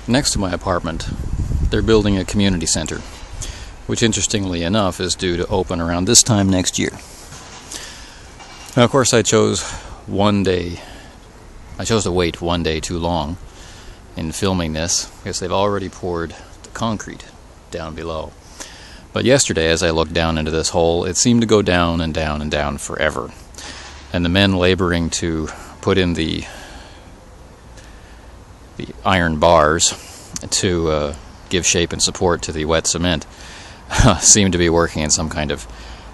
Next to my apartment, they're building a community center, which interestingly enough is due to open around this time next year. Now, of course, I chose to wait one day too long in filming this because they've already poured the concrete down below. But yesterday, as I looked down into this hole, it seemed to go down and down and down forever. And the men laboring to put in the iron bars to give shape and support to the wet cement seemed to be working in some kind of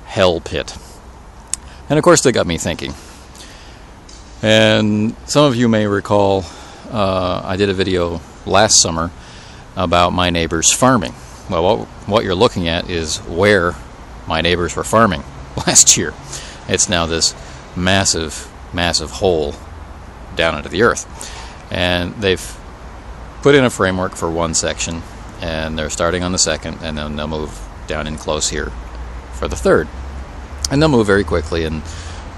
hell pit. And of course they got me thinking. And some of you may recall I did a video last summer about my neighbors farming. Well, what you're looking at is where my neighbors were farming last year. It's now this massive, massive hole down into the earth. And they've put in a framework for one section, and they're starting on the second, and then they'll move down in close here for the third. And they'll move very quickly, and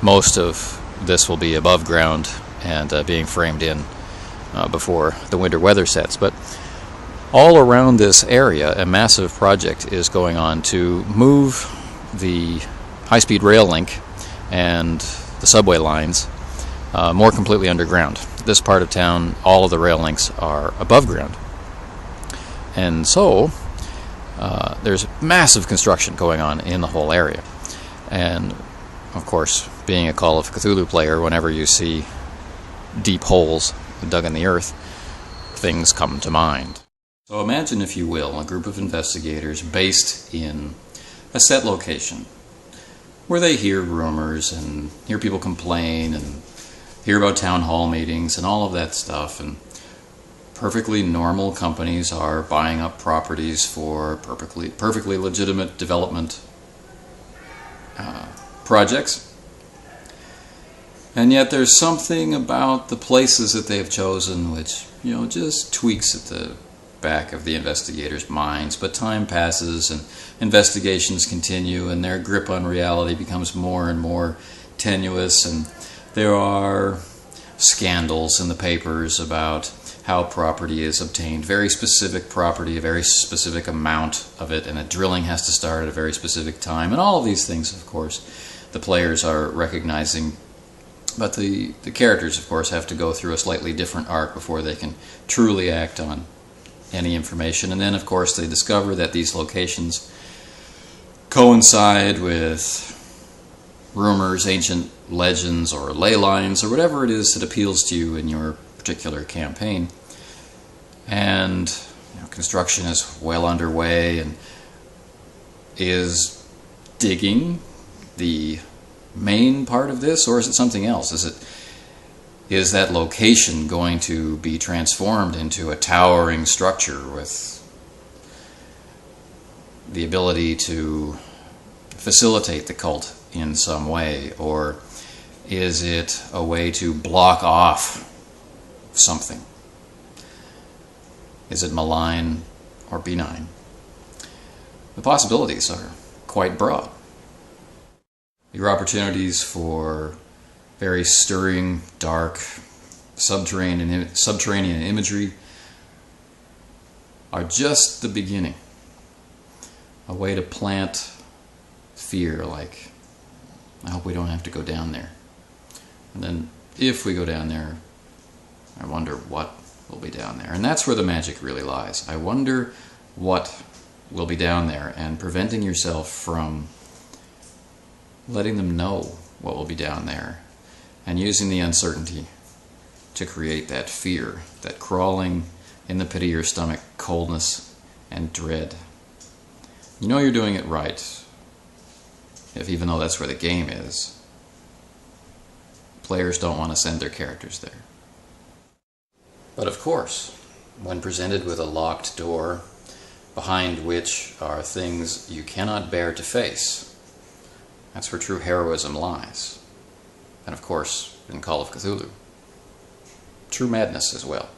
most of this will be above ground and being framed in before the winter weather sets. But all around this area, a massive project is going on to move the high-speed rail link and the subway lines more completely underground. This part of town, all of the rail links are above ground. And so there's massive construction going on in the whole area. And of course, being a Call of Cthulhu player, whenever you see deep holes dug in the earth, things come to mind. So imagine, if you will, a group of investigators based in a set location where they hear rumors and hear people complain and hear about town hall meetings and all of that stuff, and perfectly normal companies are buying up properties for perfectly legitimate development projects. And yet there's something about the places that they've chosen which, just tweaks at the back of the investigators' minds. But time passes and investigations continue, and their grip on reality becomes more and more tenuous, and there are scandals in the papers about how property is obtained, very specific property, a very specific amount of it, and that drilling has to start at a very specific time. And all of these things, of course, the players are recognizing, but the characters, of course, have to go through a slightly different arc before they can truly act on any information. And then, of course, they discover that these locations coincide with rumors, ancient legends, or ley lines, or whatever it is that appeals to you in your particular campaign. And construction is well underway, and is digging the main part of this, or is it something else? Is that location going to be transformed into a towering structure with the ability to facilitate the cult in some way, or is it a way to block off something? Is it malign or benign? The possibilities are quite broad. Your opportunities for very stirring, dark, subterranean imagery are just the beginning. A way to plant fear, like, I hope we don't have to go down there. And then, if we go down there, I wonder what will be down there. And that's where the magic really lies. I wonder what will be down there, and preventing yourself from letting them know what will be down there, and using the uncertainty to create that fear, that crawling in the pit of your stomach coldness and dread. You know you're doing it right, if even though that's where the game is, players don't want to send their characters there. But of course, when presented with a locked door, behind which are things you cannot bear to face, that's where true heroism lies. And of course, in Call of Cthulhu, true madness as well.